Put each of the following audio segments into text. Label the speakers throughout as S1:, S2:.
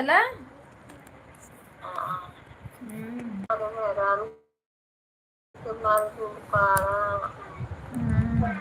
S1: है ना। हम्म।
S2: अरे हैरान के माल धूल पड़ा।
S1: हम्म।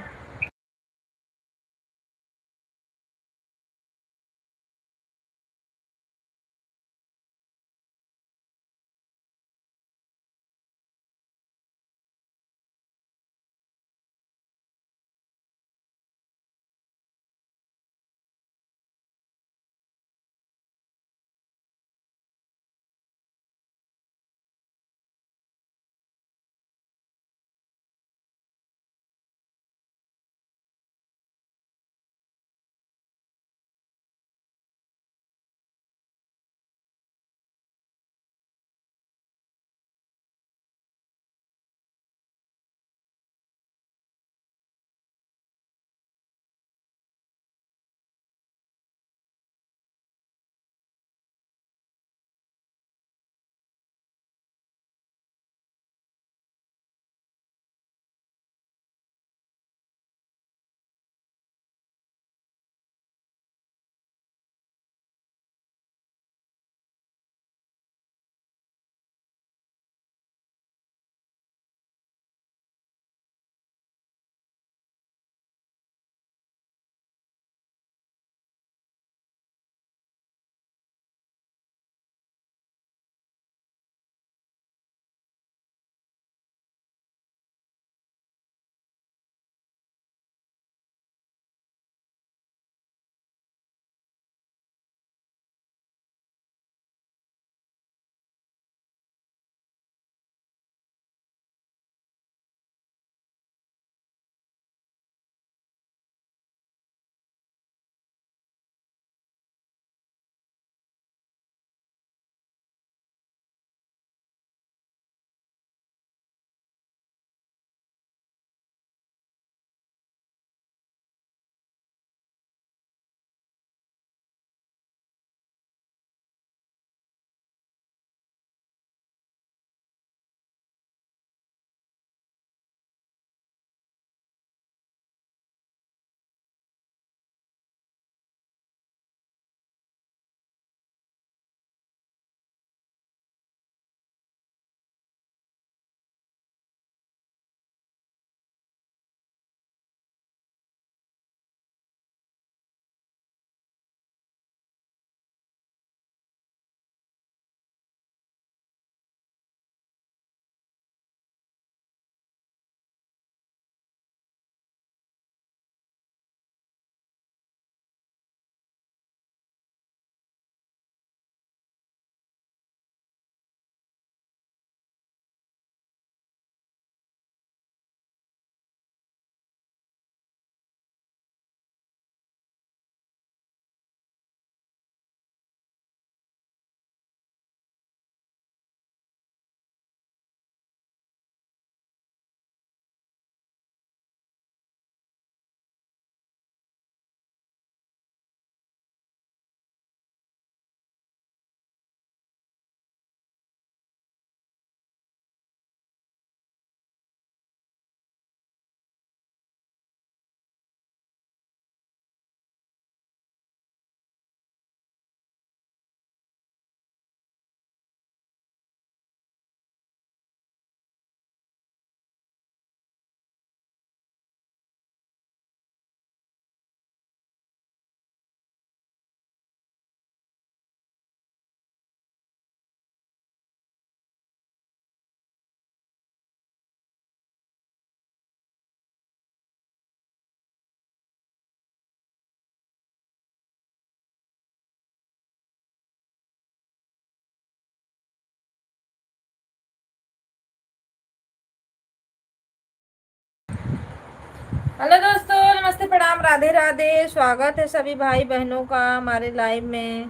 S1: हेलो दोस्तों, नमस्ते, प्रणाम, राधे राधे। स्वागत है सभी भाई बहनों का हमारे लाइव में।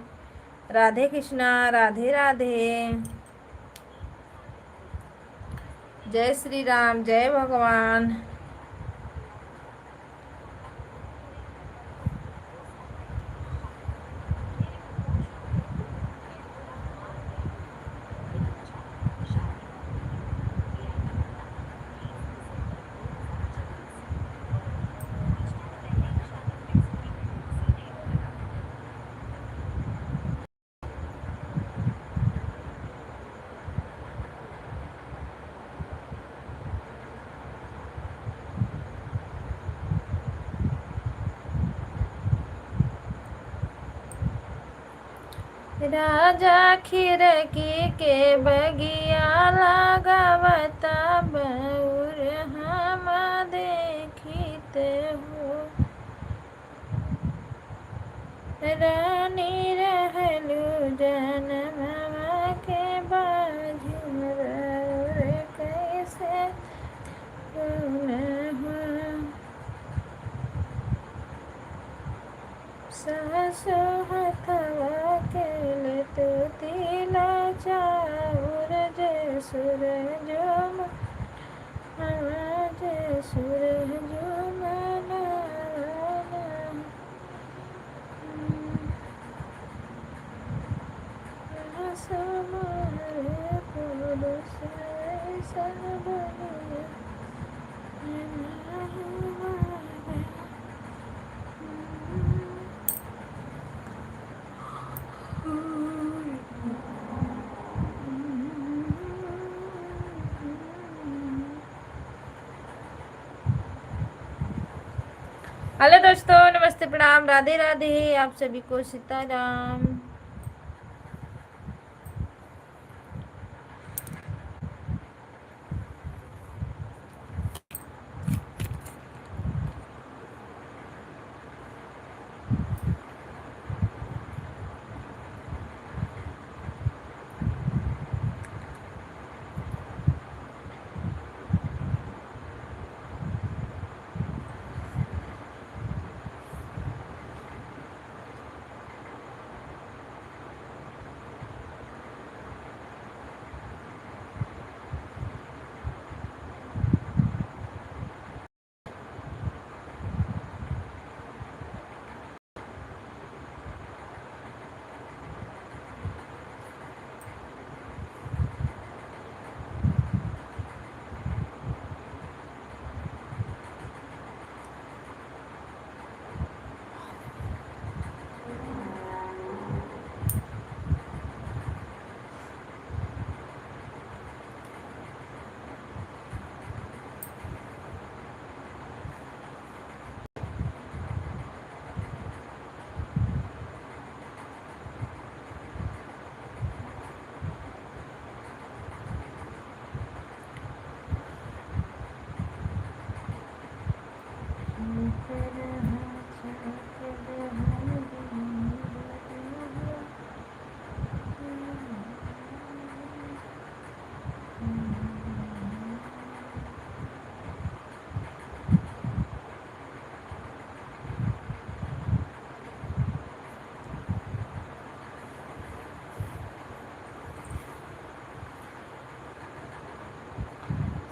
S1: राधे कृष्णा, राधे राधे। जय श्री राम, जय भगवान। राजा खिड़की के बगिया लगावता बउर हम देखते हो रानी रहलू जनमवा के बाझुर कैसे तुम हो सासु हथवा के तो तिला चाउर जसुर जुम जसुर जुम समारे पुरुष सन बनिया हेलो दोस्तों, नमस्ते, प्रणाम, राधे राधे। आप सभी को सीताराम।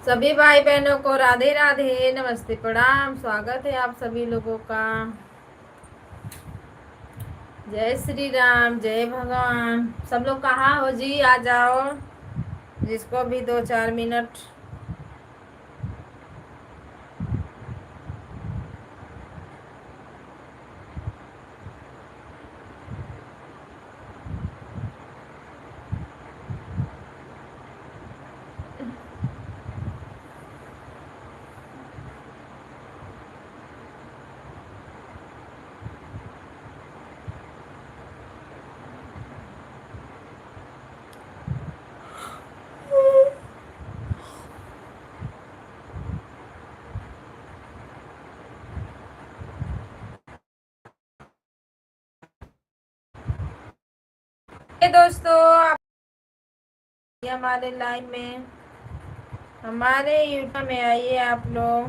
S1: सभी भाई बहनों को राधे राधे, नमस्ते, प्रणाम। स्वागत है आप सभी लोगों का। जय श्री राम, जय भगवान। सब लोग कहाँ हो जी? आ जाओ, जिसको भी 2-4 मिनट। दोस्तों, हमारे लाइव में, हमारे यूट्यूब में आइए, आप लोग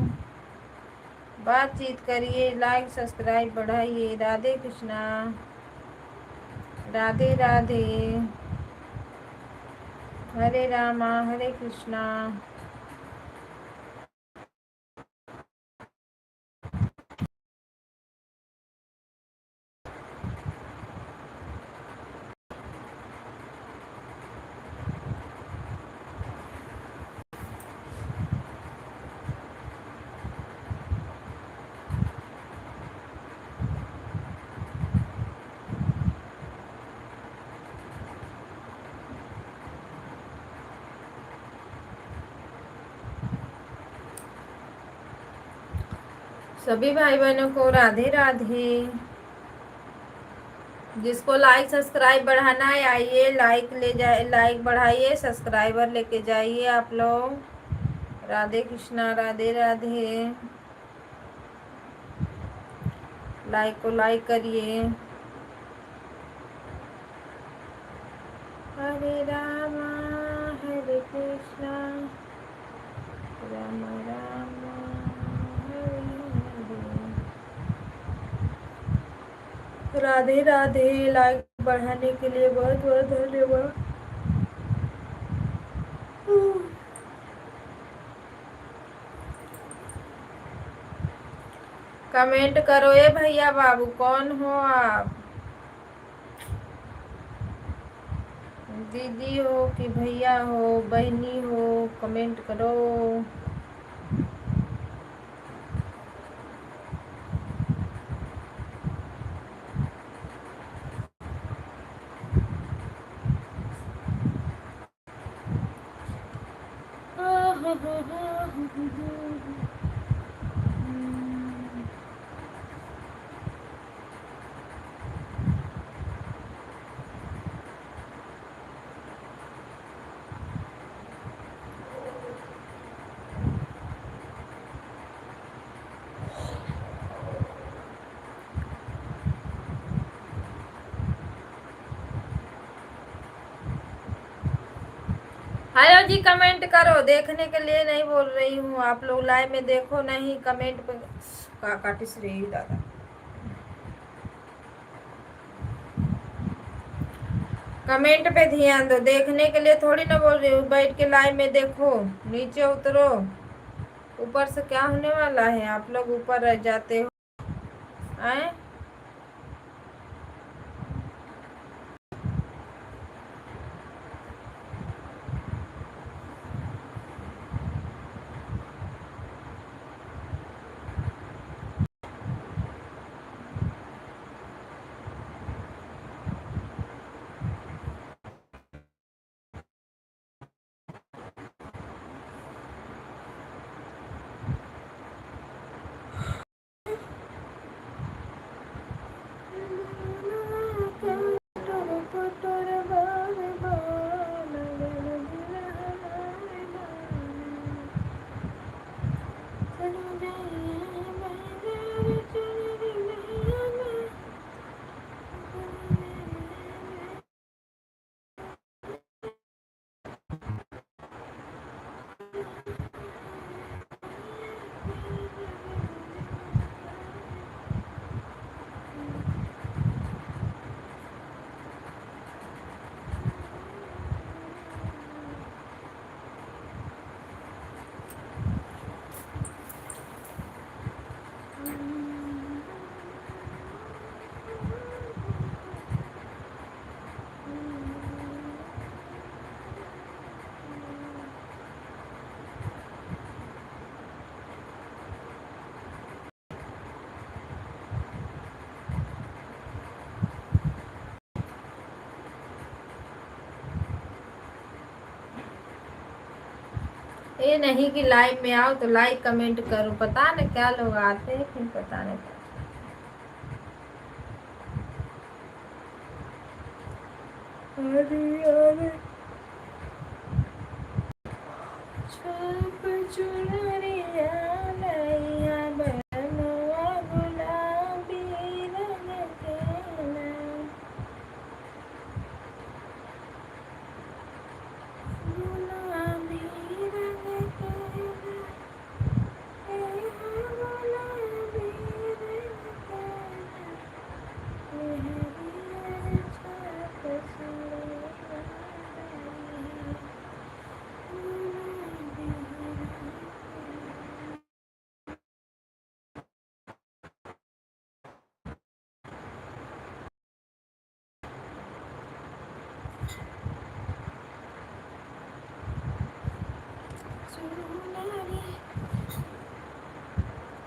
S1: बातचीत करिए, लाइक सब्सक्राइब बढ़ाइए। राधे कृष्णा, राधे राधे, हरे रामा हरे कृष्णा। सभी भाई बहनों को राधे राधे। जिसको लाइक सब्सक्राइब बढ़ाना है आइए, लाइक ले जाए, लाइक बढ़ाइए, सब्सक्राइबर लेके जाइए आप लोग। राधे कृष्णा, राधे राधे। लाइक को लाइक करिए। हरे रामा हरे कृष्णा, राम राम हरे हरे। राधे राधे। लाइक बढ़ाने के लिए बहुत बहुत धन्यवाद। कमेंट करो ये भैया बाबू, कौन हो आप? दीदी हो कि भैया हो, बहनी हो, कमेंट करो। हेलो जी, कमेंट करो। देखने के लिए नहीं बोल रही हूँ, आप लोग लाइव में देखो, नहीं कमेंट पे का काटिस रही दादा। कमेंट पे ध्यान दो, देखने के लिए थोड़ी ना बोल रही हूँ, बैठ के लाइव में देखो। नीचे उतरो, ऊपर से क्या होने वाला है, आप लोग ऊपर रह जाते हो। आए ये नहीं कि लाइव में आओ तो लाइक कमेंट करो, पता नहीं क्या लोग आते हैं फिर पता नहीं क्या। अरे अरे छाप चुनरिया नैया बनवा गुलाबी रंग के ना, गुलाबी रंग के ना, गुलाबी रंग के ना, मेहरिया छाप चुनरिया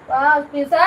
S1: बस पिसा।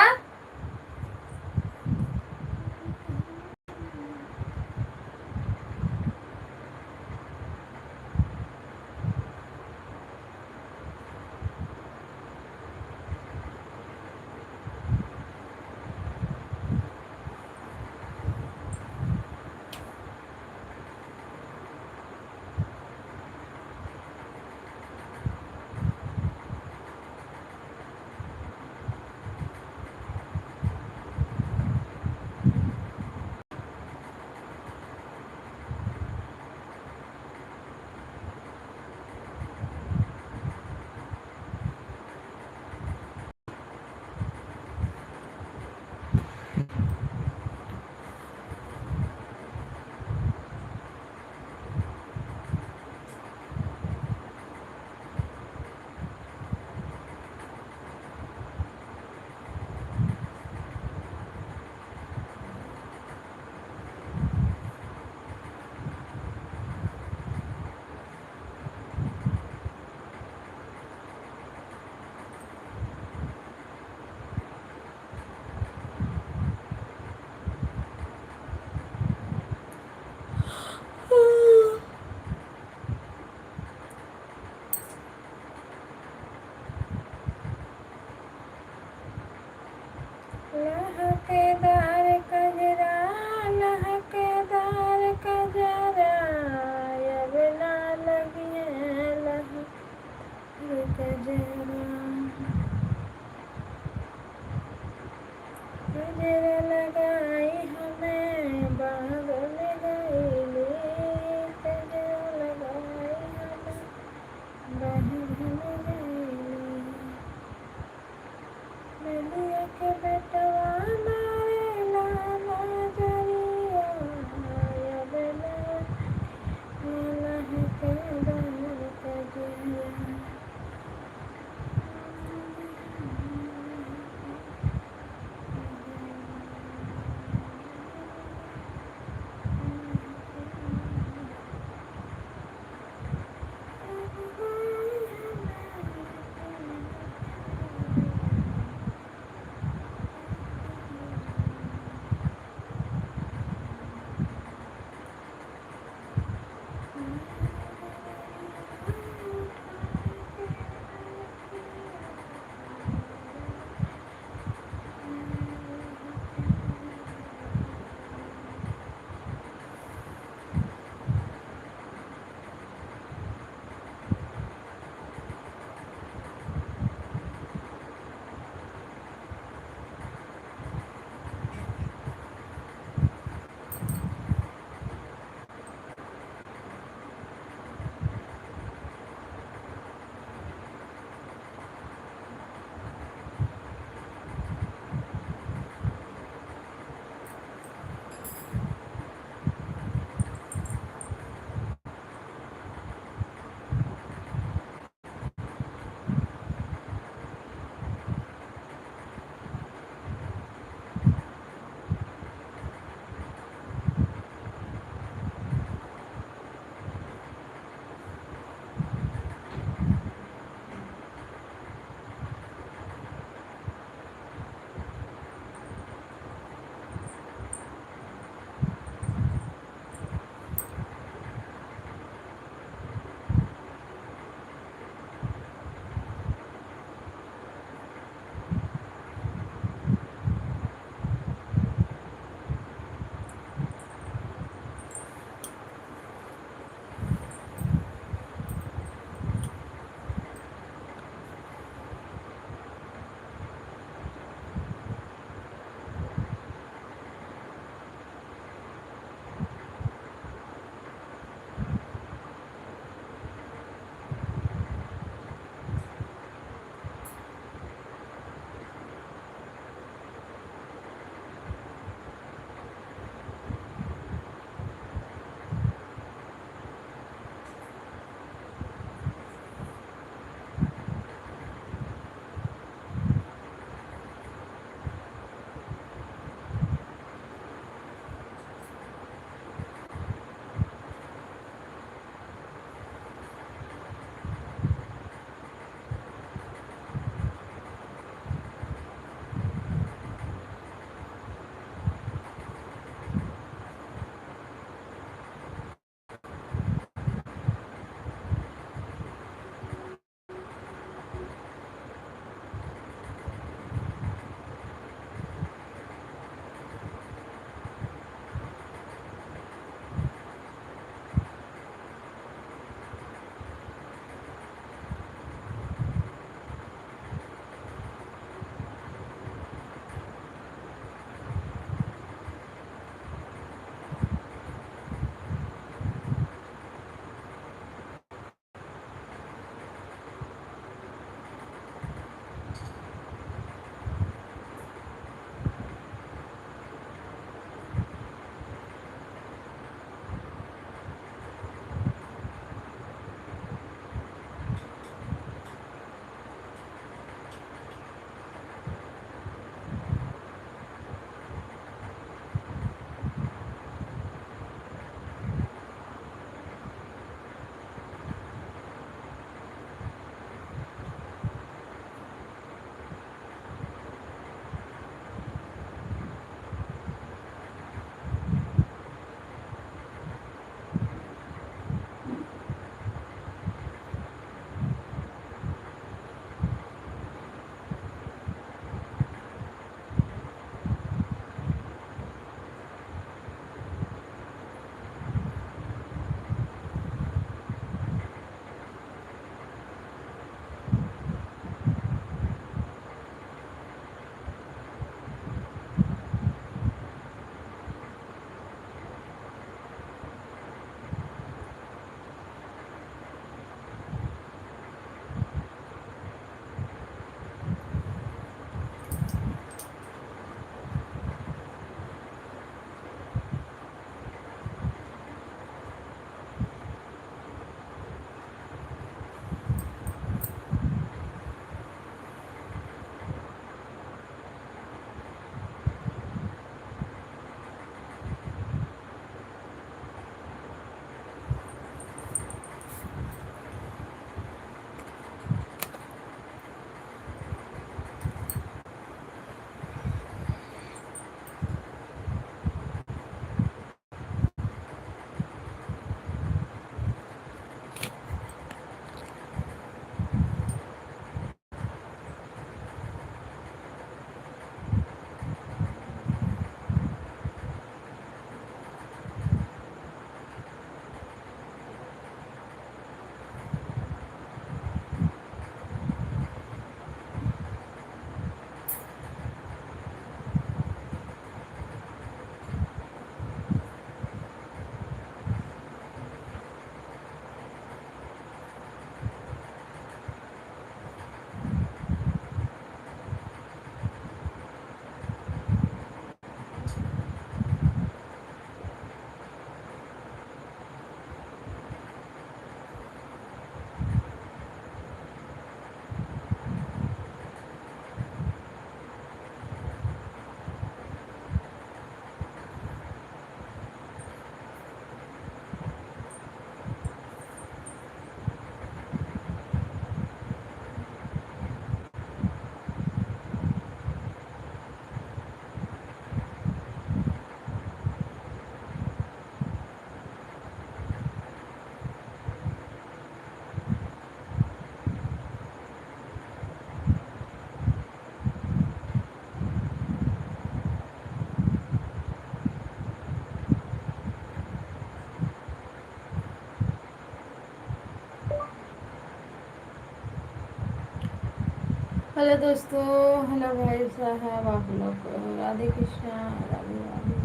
S1: हेलो दोस्तों, हेलो भाई साहब, आप लोग को राधे कृष्णा, राधे राधे।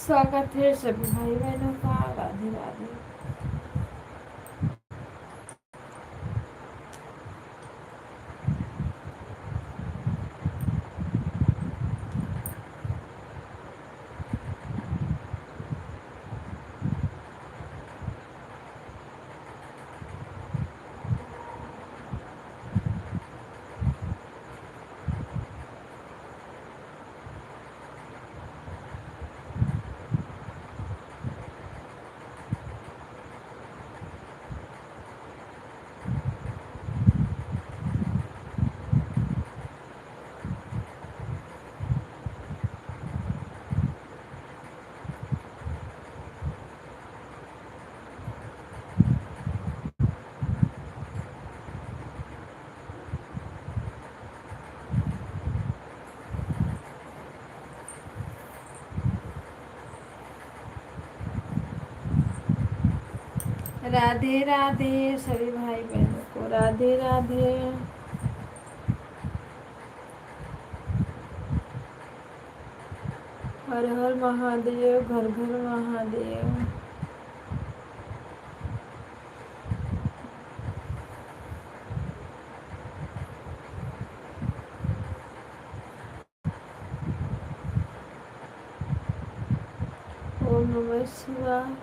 S1: स्वागत है सभी भाई बहनों का, राधे राधे। राधे राधे सभी भाई बहनों को, राधे राधे। हर हर महादेव, घर घर महादेव। ओम नमः शिवाय।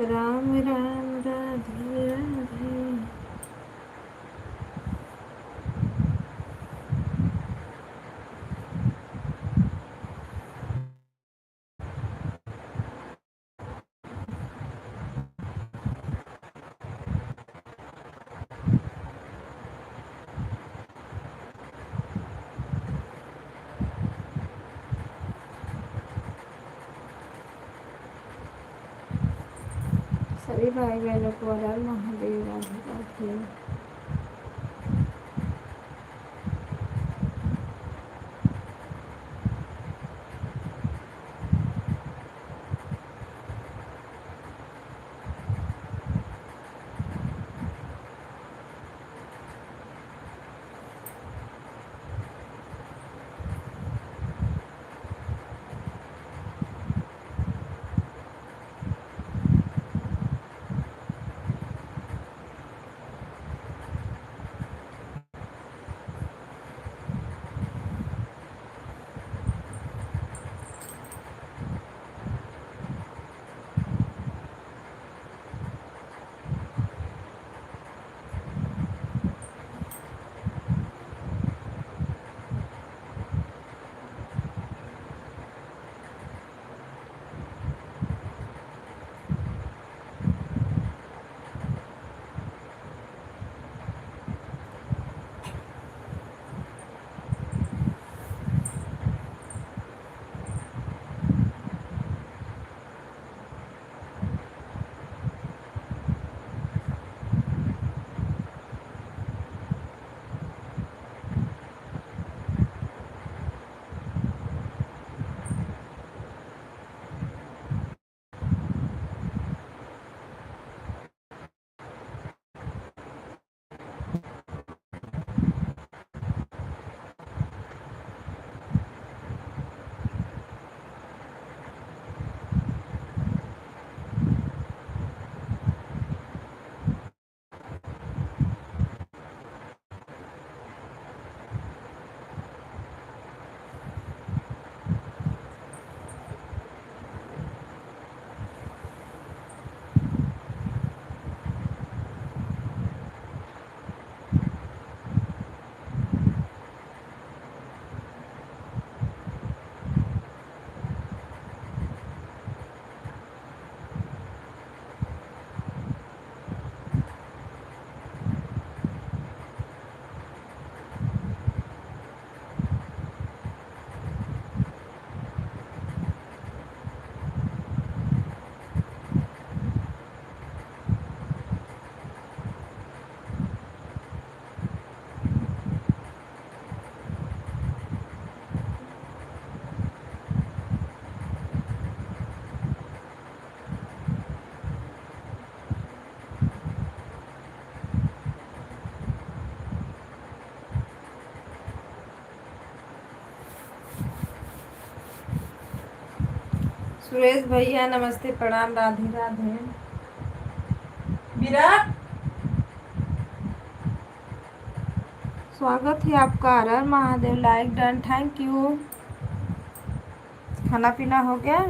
S1: राम राम राधे राधे। सभी भाई बहनों को हर हर महादेव, राधे राधे। सुरेश भैया नमस्ते, प्रणाम, राधे राधे। विराट, स्वागत है आपका। हर हर Mahadev. Like done, thank you. खाना पीना हो गया?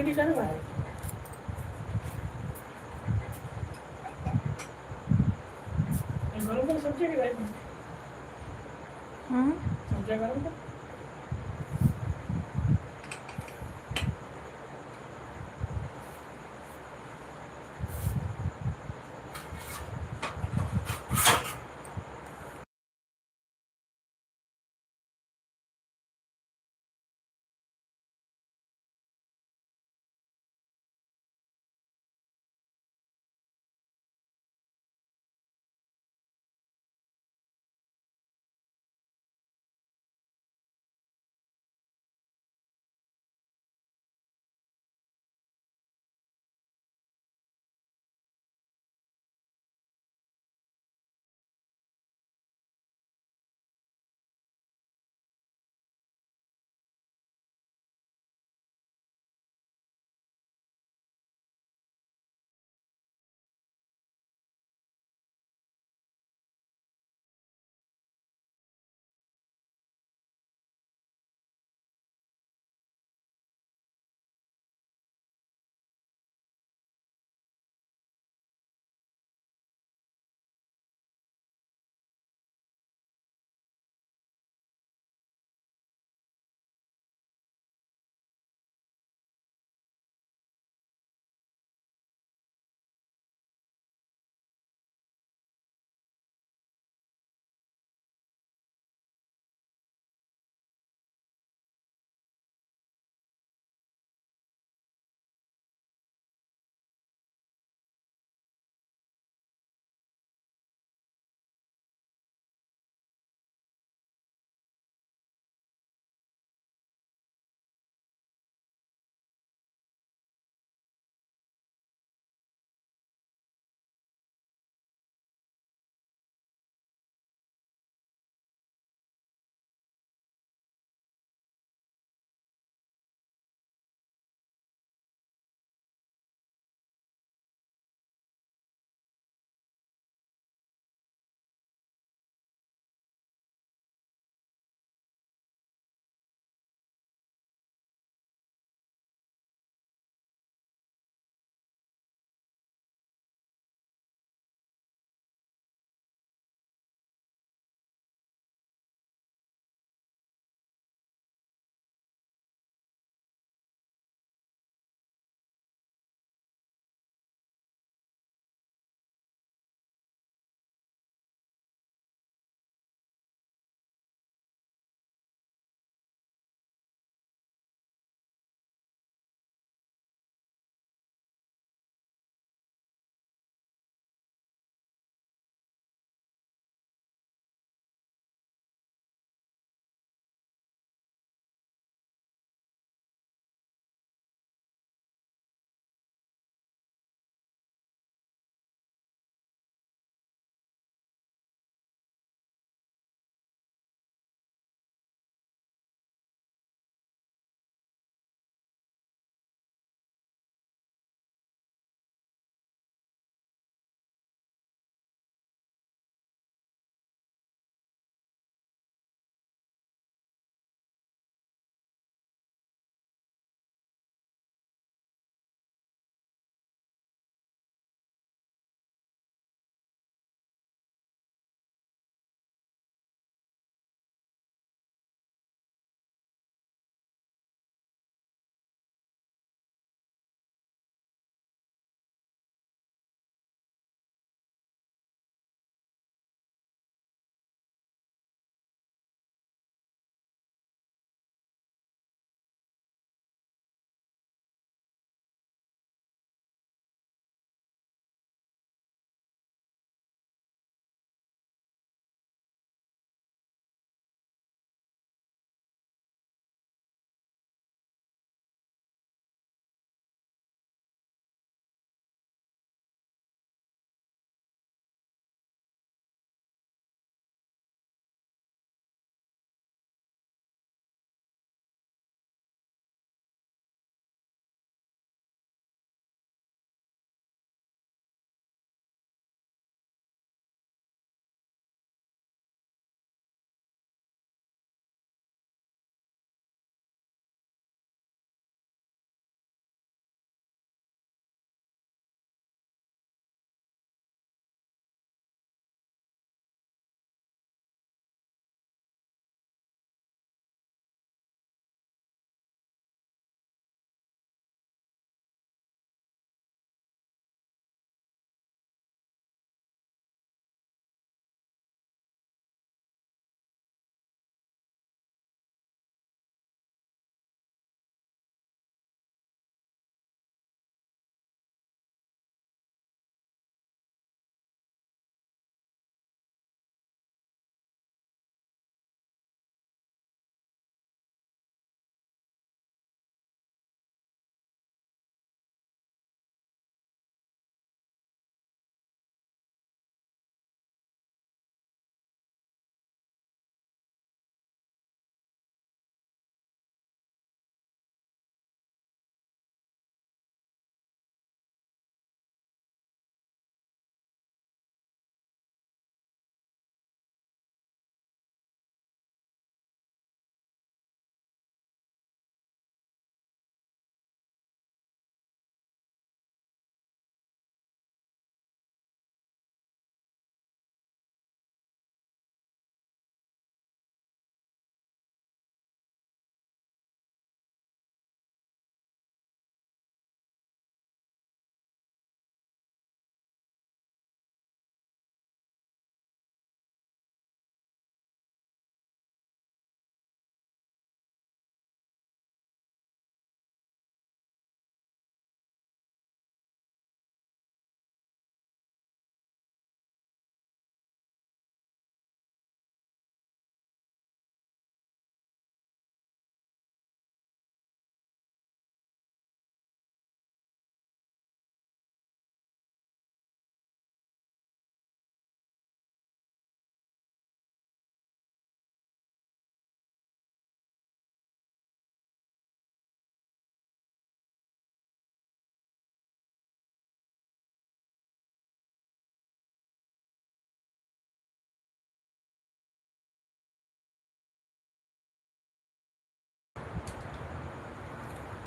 S3: की काय बाहेर बरोबर सब्जी की काय
S1: हम्म?
S3: सब्जी गरम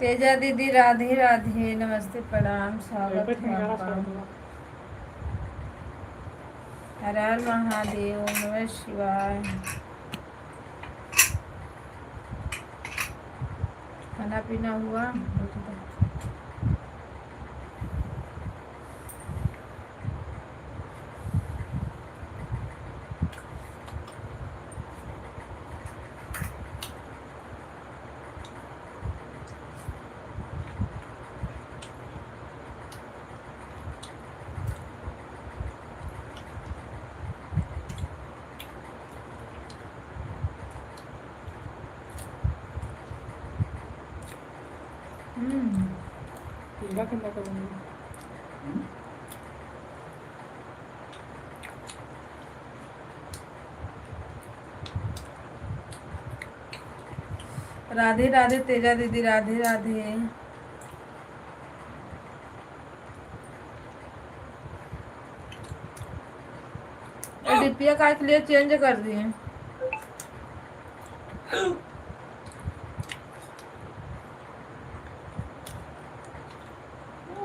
S1: तेजा दीदी राधे राधे, नमस्ते प्रणाम, स्वागत
S3: पेट
S1: है
S3: में गाना
S1: आपका।
S3: छोड़ दो।
S1: हर हर महादेव, नमः शिवाय। खाना पीना हुआ?
S3: पीला कितना करूँगी?
S1: राधे राधे तेजा दीदी, राधे राधे। डिपिया का इसलिए चेंज कर दिए।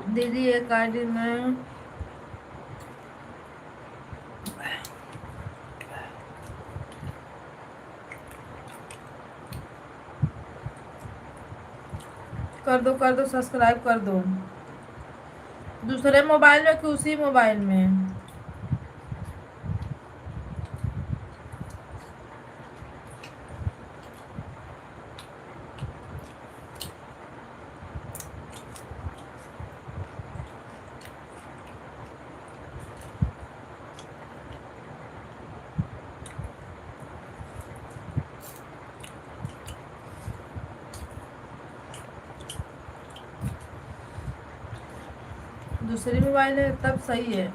S1: दीदी एक आईडी में कर दो सब्सक्राइब कर दो। दूसरे मोबाइल में कि उसी मोबाइल में? दूसरी मोबाइल है तब सही है।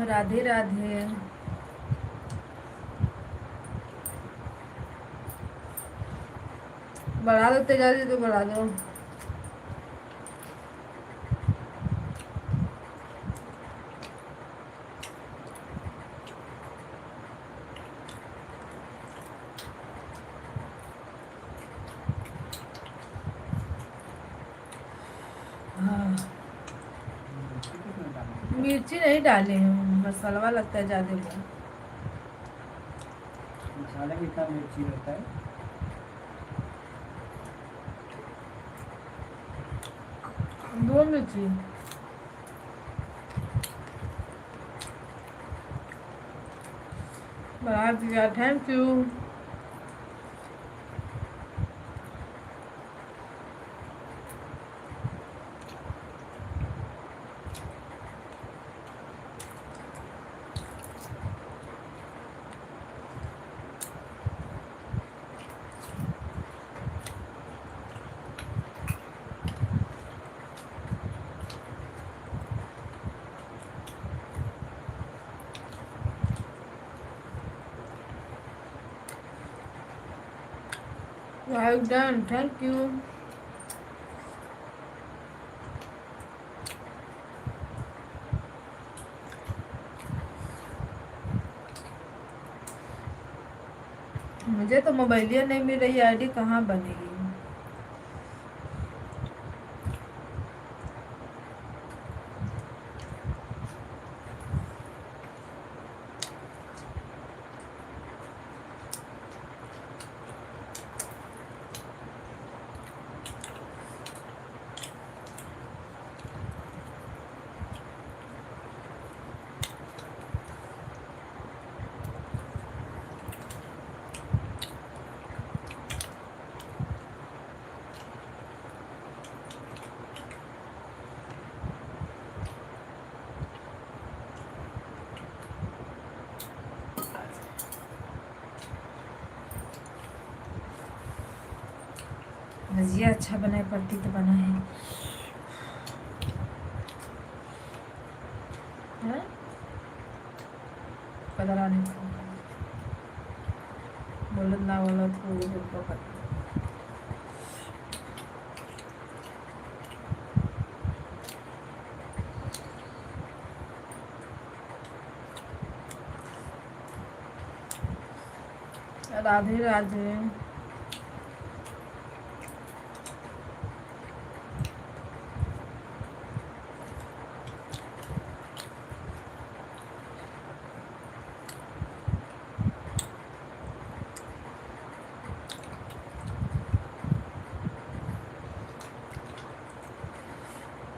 S1: राधे राधे। बढ़ा दो तेजा दीदी, तो बढ़ा दो। मिर्ची नहीं डाले हैं, मसाला लगता है ज्यादा।
S4: मसाला कितना मिर्ची रहता है?
S1: दो मिर्ची। बढ़ा दिया, thank you. Well done, thank you. मुझे तो मोबाइलिया नहीं मिल रही, आईडी कहाँ बनेगी? भजिया अच्छा बनाए पड़ती तो बना है। पता नहीं बोलत ना बोलत राधे राधे।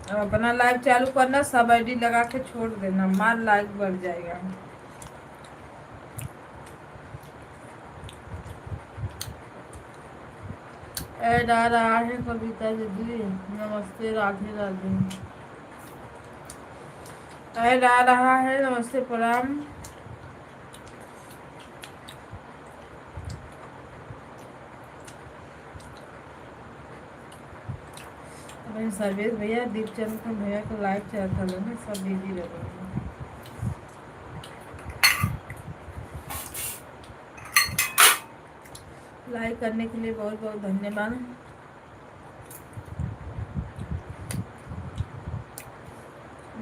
S1: अब अपना लाइव चालू करना, सब आईडी लगा के छोड़ देना, मार लाइक बढ़ जाएगा। ऐड आ रहा है कविता दीदी, नमस्ते राधे राधे। ऐड आ रहा है, नमस्ते प्रणाम। सर्वेश भैया, दीपचंद भैया को लाइक चाहता लो ना, सब बिजी रहे। लाइक करने के लिए बहुत बहुत धन्यवाद।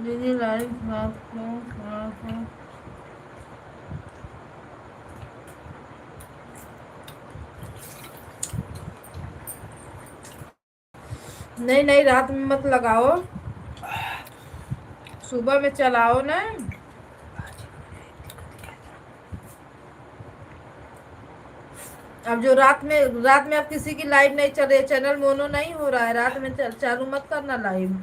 S1: दीदी लाइक नहीं नहीं, रात में मत लगाओ, सुबह में चलाओ ना। अब जो रात में अब किसी की लाइव नहीं चल रही, चैनल मोनो नहीं हो रहा है, रात में चालू मत करना लाइव।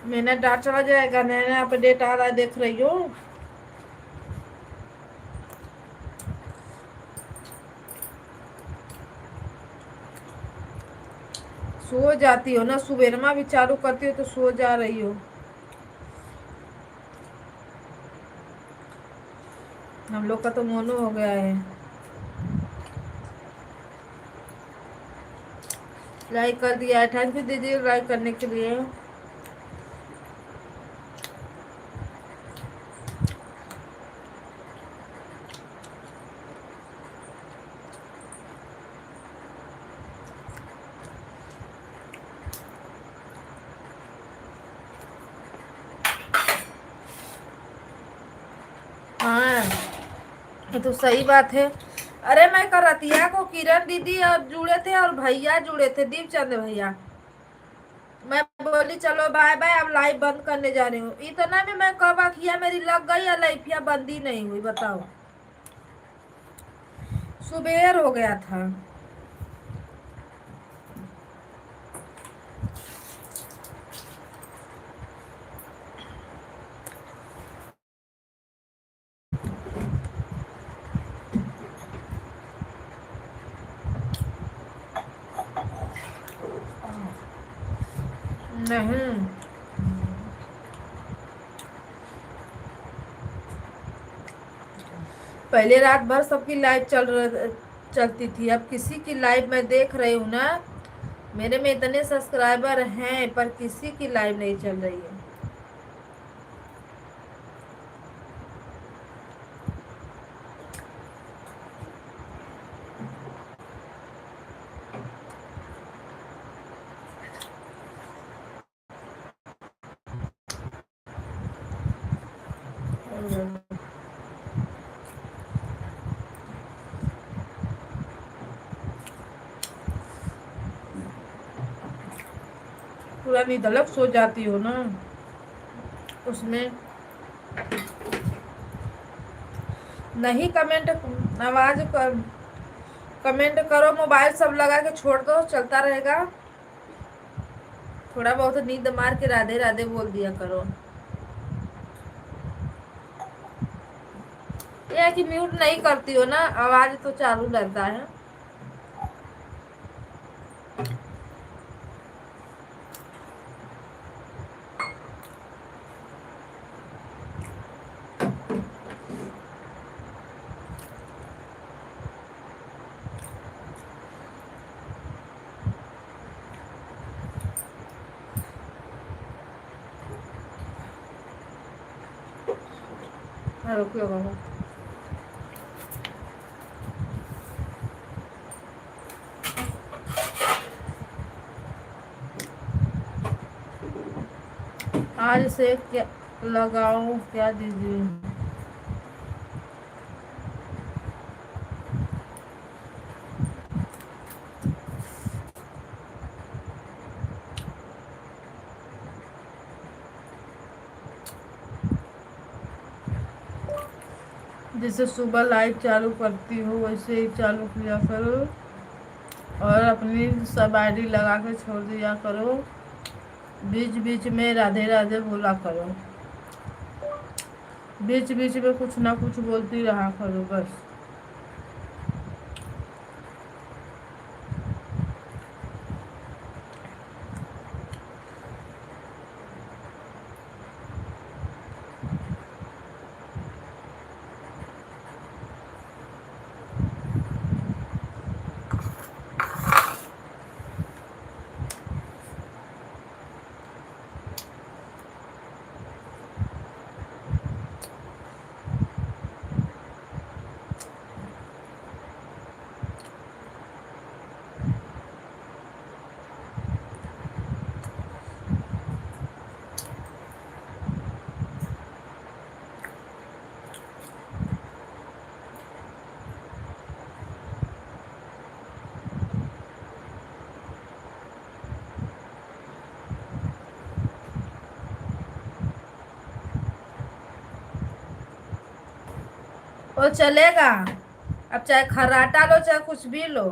S1: मेरा डाटा चला जाएगा, नया अपडेट आ रहा है, देख रही हो। सो जाती हो ना, सुबह में भी चालू करती हो तो सो जा रही हो। हम लोग का तो मोनो हो गया है। लाइक कर दिया है, थैंक यू दीदी लाइक करने के लिए। हाँ, ये तो सही बात है। अरे मैं करतिया को किरण दीदी और जुड़े थे और भैया जुड़े थे, दीपचंद भैया। मैं बोली चलो बाय बाय, अब लाइव बंद करने जा रही हूँ। इतना में मैं कब आखिया मेरी लग गई और लाइफिया बंद ही नहीं हुई, बताओ। सुबेर हो गया था। नहीं, पहले रात भर सबकी लाइव चलती थी, अब किसी की लाइव मैं देख रही हूँ ना, मेरे में इतने सब्सक्राइबर हैं पर किसी की लाइव नहीं चल रही है। पूरा नींद अलग सो जाती हो ना, उसमें नहीं कमेंट आवाज कर, कमेंट करो, मोबाइल सब लगा के छोड़ दो, चलता रहेगा। थोड़ा बहुत नींद मार के राधे राधे बोल दिया करो। ये है कि म्यूट नहीं करती हो ना, आवाज तो चालू रहता है। रुको बाबा, आज से क्या लगाओ क्या दीजिए। जैसे सुबह लाइट चालू करती हो वैसे ही चालू किया करो और अपनी सब आईडी लगा के छोड़ दिया करो। बीच बीच में राधे राधे बोला करो। बीच बीच में कुछ ना कुछ बोलती रहा करो बस। वो चलेगा। अब चाहे खर्राटा लो चाहे कुछ भी लो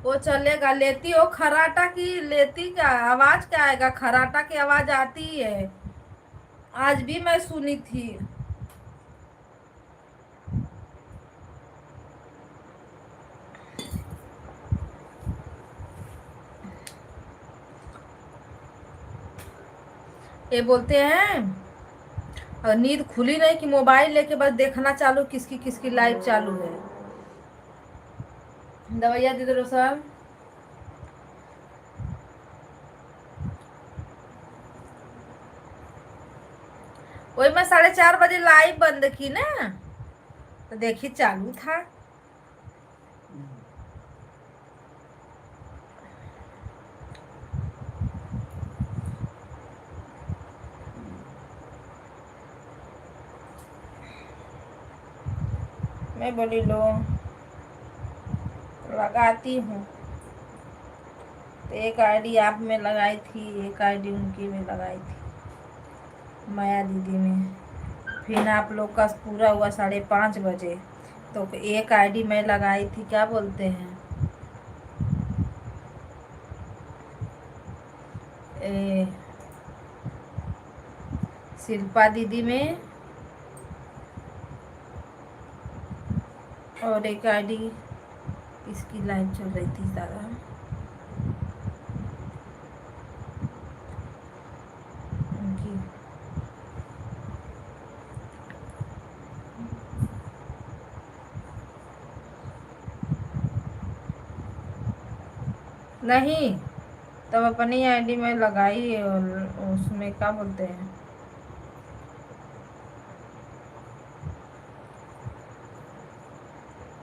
S1: वो चलेगा। लेती हो खर्राटा की लेती क्या आवाज क्या आएगा। खर्राटा की आवाज आती है। आज भी मैं सुनी थी। ये बोलते हैं और नींद खुली नहीं कि मोबाइल लेके बस देखना चालू किसकी किसकी लाइव चालू है। दवाइयाँ दे दो सर। वही मैं 4:30 बजे लाइव बंद की ना तो देखी चालू था। मैं बोली लो लगाती हूँ। तो एक आईडी आप में लगाई थी एक आईडी उनकी में लगाई थी माया दीदी में। फिर आप लोग का पूरा हुआ 5:30 बजे तो एक आईडी मैं लगाई थी क्या बोलते हैं शिल्पा दीदी में और एक आईडी इसकी लाइव चल रही थी ज़्यादा। उनकी नहीं तब अपनी आईडी में लगाई और उसमें क्या बोलते हैं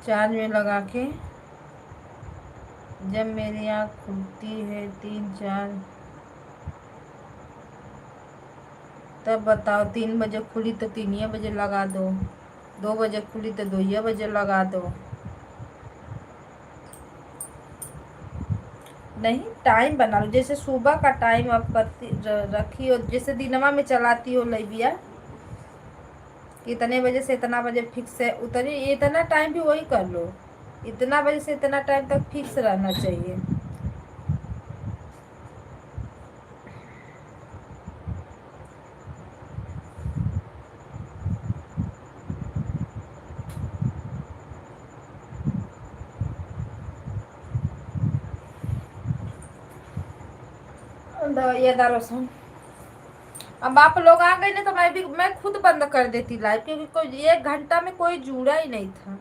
S1: चार्ज में लगा के जब मेरी आँख खुलती है 3-4 तब बताओ। 3 बजे खुली तो 3 बजे लगा दो। 2 बजे खुली तो 2 बजे लगा दो। नहीं टाइम बना लो। जैसे सुबह का टाइम आप करती रखी हो जैसे दिनवा में चलाती हो लैबिया इतने बजे से इतना बजे फिक्स है उतनी इतना टाइम भी वही कर लो। इतना बजे से इतना टाइम तक फिक्स रहना चाहिए। ये दारोसन अब आप लोग आ गए ना तो मैं खुद बंद कर देती लाइव क्योंकि कोई 1 घंटा में कोई जुड़ा ही नहीं था।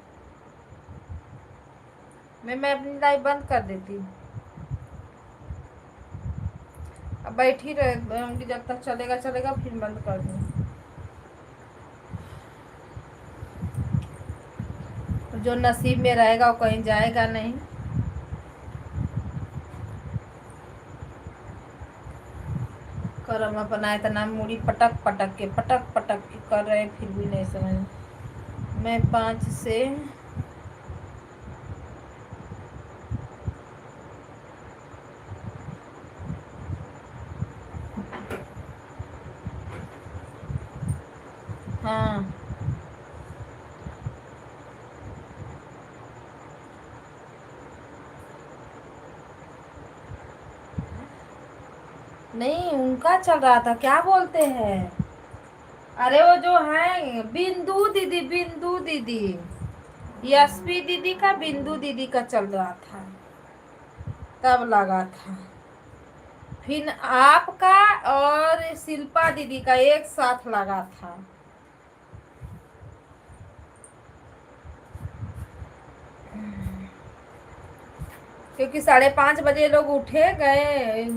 S1: मैं अपनी लाइव बंद कर देती। अब बैठी रहूंगी जब तक चलेगा चलेगा फिर बंद कर दूँ। जो नसीब में रहेगा वो कहीं जाएगा नहीं। करम अपना इतना मूड़ी पटक पटक के कर रहे फिर भी नहीं समझ। मैं 5 से हाँ नहीं उनका चल रहा था क्या बोलते हैं। अरे वो जो है बिंदु दीदी यशपी दीदी का बिंदु दीदी का चल रहा था तब लगा था। फिर आपका और शिल्पा दीदी का एक साथ लगा था। क्योंकि 5:30 बजे लोग उठे गए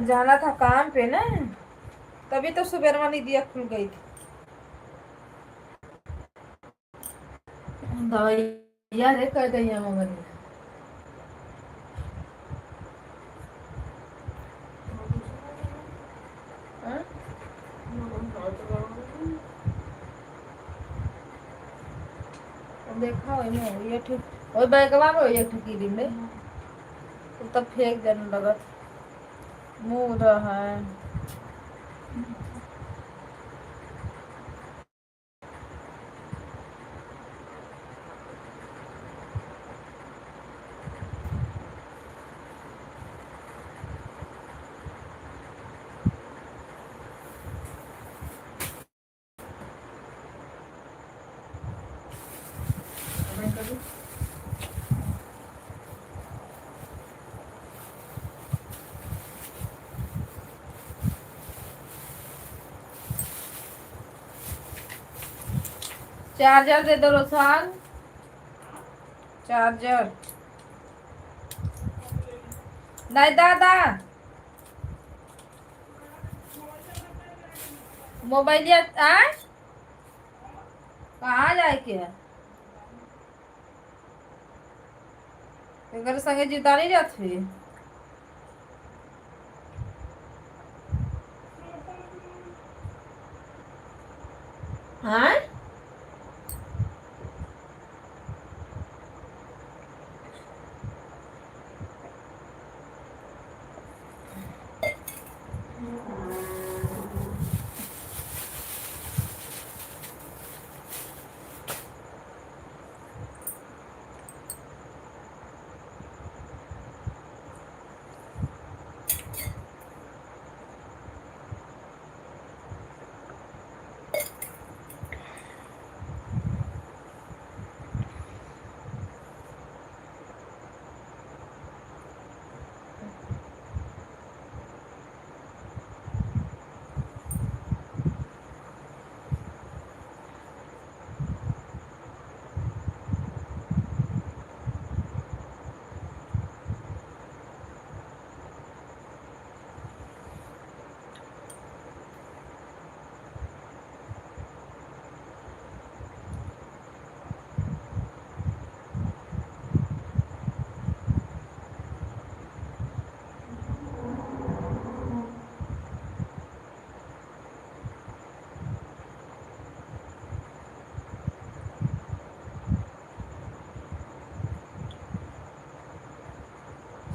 S1: जाना था काम पे ना तभी तो सुबेरवा दीदिया खुल गई थी। दवाइया रे कर दी है मम्मी। हाँ? देखा हो ये ठीक ओए बैगवा में ये ठीक कीड़ी में तो तब फेंक देने लगत मुंह रहा है। चार्जर दे दो रोसान चार्जर नहीं दादा मोबाइल कहाँ जाए के है अगर संगे जीता नहीं जाती हाँ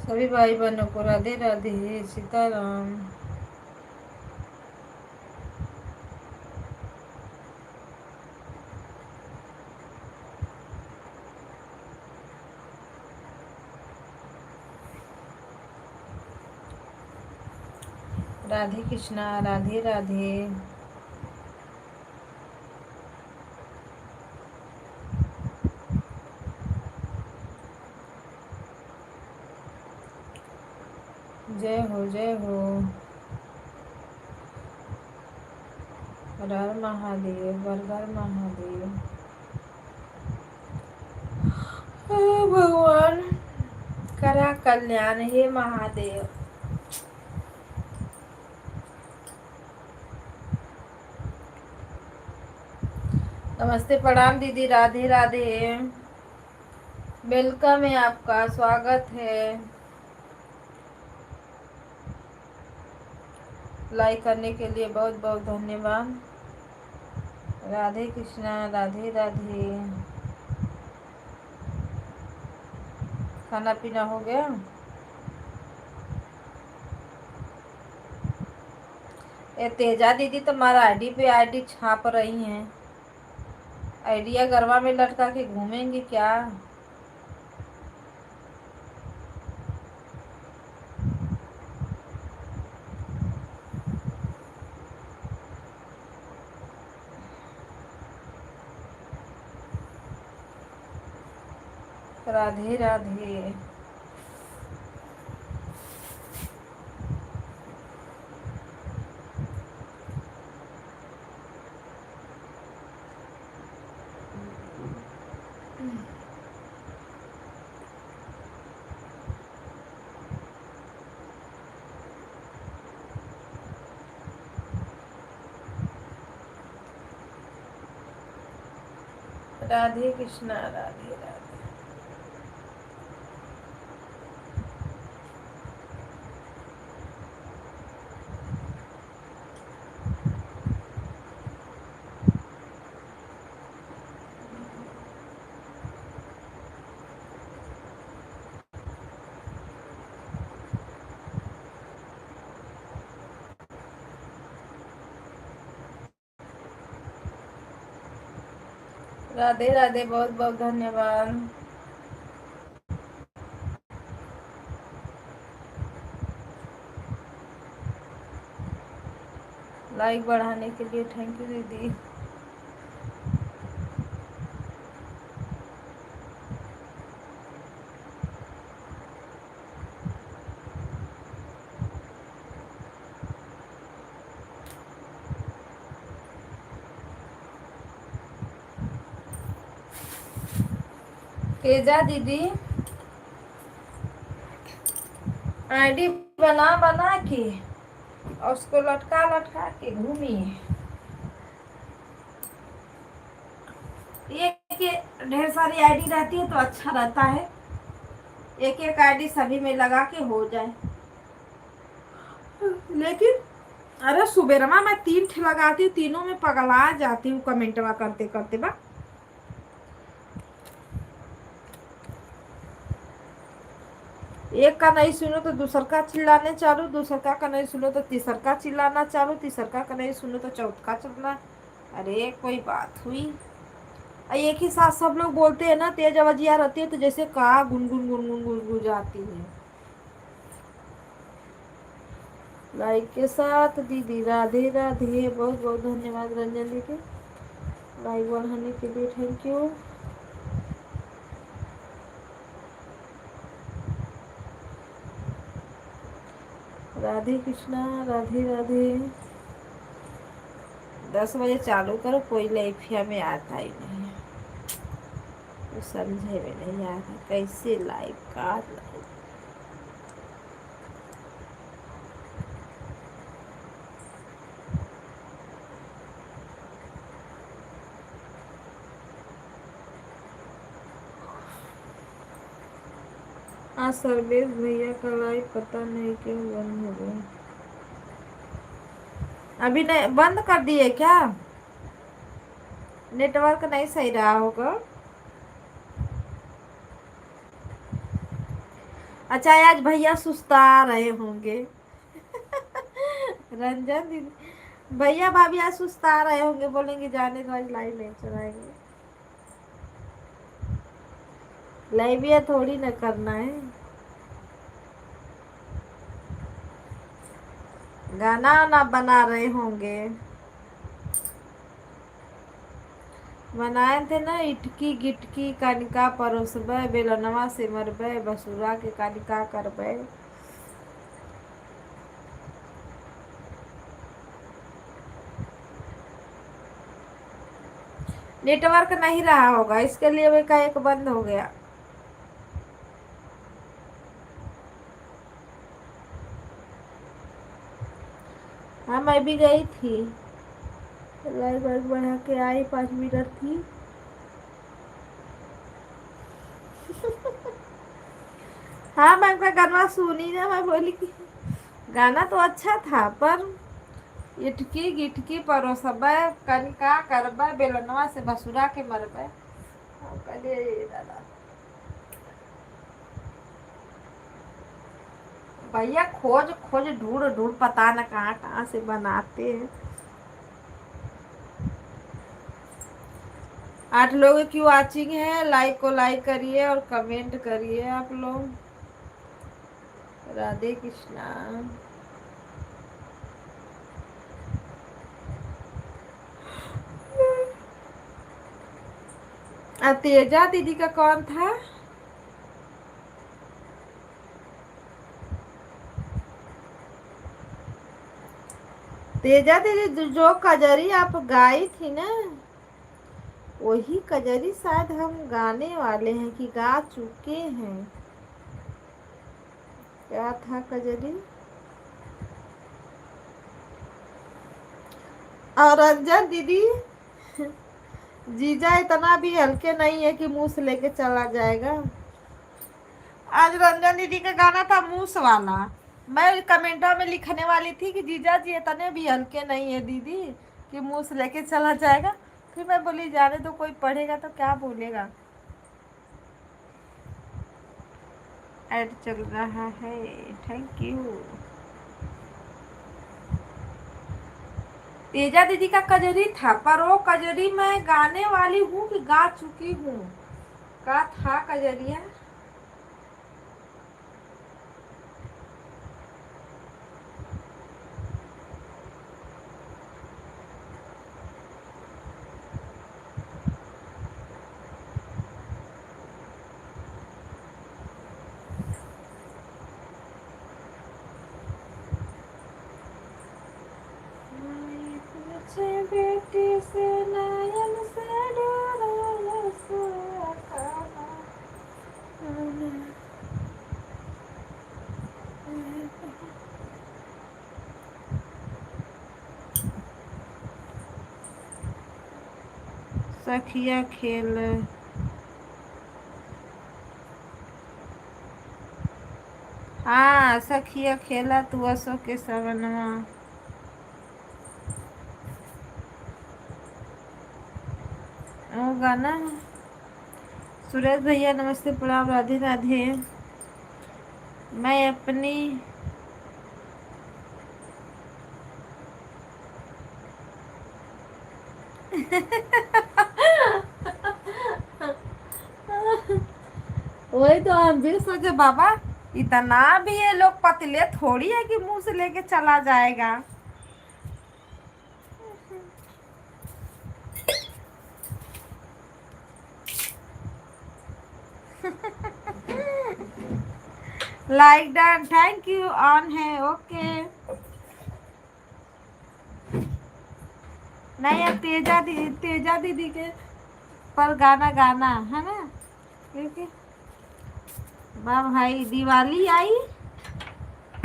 S1: सभी भाई बहनों को राधे राधे सीताराम। राधे कृष्णा राधे राधे। जय हो जय हो। हर हर महादेव हर हर महादेव। हे भगवान करा कल्याण हे महादेव। नमस्ते प्रणाम दीदी राधे राधे। वेलकम है आपका स्वागत है। लाइक करने के लिए बहुत बहुत धन्यवाद। राधे कृष्णा, राधे राधे। खाना पीना हो गया? ये तेजा दीदी तुम्हारा आईडी पे आईडी छाप रही हैं। आइडिया गरबा में लटका के घूमेंगे क्या? राधे राधे। राधे कृष्णा, राधे राधे। राधे राधे, बहुत बहुत धन्यवाद। लाइक बढ़ाने के लिए थैंक यू दीदी। तेजा दीदी आईडी बना बना के और उसको लटका लटका के घूमिए। एक ढेर सारी आईडी रहती है तो अच्छा रहता है, एक एक आईडी सभी में लगा के हो जाए। लेकिन अरे सुबेरमा मैं 3 ठे लगाती हूँ, तीनों में पगला जाती हूँ कमेंटवा करते करते बा। एक का नहीं सुनो तो दूसर का चिल्लाने चालू, दूसर का नहीं सुनो तो तीसर का चिल्लाना चालू, तीसर का नहीं सुनो तो चौथा चिल्लाना। अरे कोई बात हुई? एक ही साथ सब लोग बोलते हैं ना, तेज आवाजिया रहती है तो जैसे का गुनगुन गुनगुन गुनगुन जाती है। लाइक के साथ दीदी राधे राधे, बहुत बहुत धन्यवाद रंजन दीदी। लाइक बढ़ाने के लिए थैंक यू। राधे कृष्णा, राधे राधे। 10 बजे चालू करो, कोई लाइफिया में आता ही नहीं, तो समझे में नहीं आता कैसे लाइव का लाइव। आज सर्वेश भैया का लाइव पता नहीं क्यों बंद हो गया। अभी नहीं बंद कर दिए क्या? नेटवर्क नहीं सही रहा होगा। अच्छा आज भैया सुस्ता रहे होंगे। रंजन दीदी, भैया भाभी आज सुस्ता रहे होंगे, बोलेंगे जाने दो आज लाइव नहीं चलाएंगे। लाइव ये थोड़ी ना करना है, गाना ना बना रहे होंगे। बनाए थे ना, इटकी गिटकी कनिका परोसबे, बेलनवा से मरबे, बसुरा के कनिका करबे। नेटवर्क नहीं रहा होगा, इसके लिए वे का एक बंद हो गया। हाँ मैं भी गई थी, लाइव बढ़ा के आई, 5 मिनट थी। हाँ मैं उनका गाना सुनी ना, मैं बोली कि गाना तो अच्छा था पर इटकी गिटकी परोसबै कनी का करबै बेलनवा से बसुरा के मरबै। हम कहलिए ये दादा भैया खोज खोज ढूंढ ढूंढ पता न कहाँ कहाँ से बनाते हैं। 8 लोग की वॉचिंग है, लाइक को लाइक करिए और कमेंट करिए आप लोग। राधे कृष्णा। तेजा दीदी का कौन था? तेजा दीदी जो कजरी आप गाई थी ना, वही कजरी शायद हम गाने वाले हैं कि गा चुके हैं। क्या था कजरी? और रंजन दीदी जीजा इतना भी हल्के नहीं है कि मुंह से लेके चला जाएगा। आज रंजन दीदी का गाना था मूस वाला। मैं कमेंटा में लिखने वाली थी कि जीजा जी इतने भी हल्के नहीं है दीदी कि मुंह से लेके चला जाएगा। फिर मैं बोली जाने दो, कोई पढ़ेगा तो क्या बोलेगा। ऐड चल रहा है, थैंक यू। तेजा दीदी का कजरी था, पर वो कजरी मैं गाने वाली हूँ कि गा चुकी हूँ। का था कजरिया? बेटी से नयन से डोरा सखिया खेल। हाँ सखिया खेला तू असो के सवनवा। वो गाना। सुरेश भैया नमस्ते प्रणाम, राधे राधे। मैं अपनी वही तो हम भी सोचे बाबा इतना भी ये लोग पतले थोड़ी है कि मुंह से लेके चला जाएगा। Like done, thank you, on है, ओके। नहीं अब तेजा दीदी के पर गाना गाना है ना, क्योंकि वाह भाई दिवाली आई,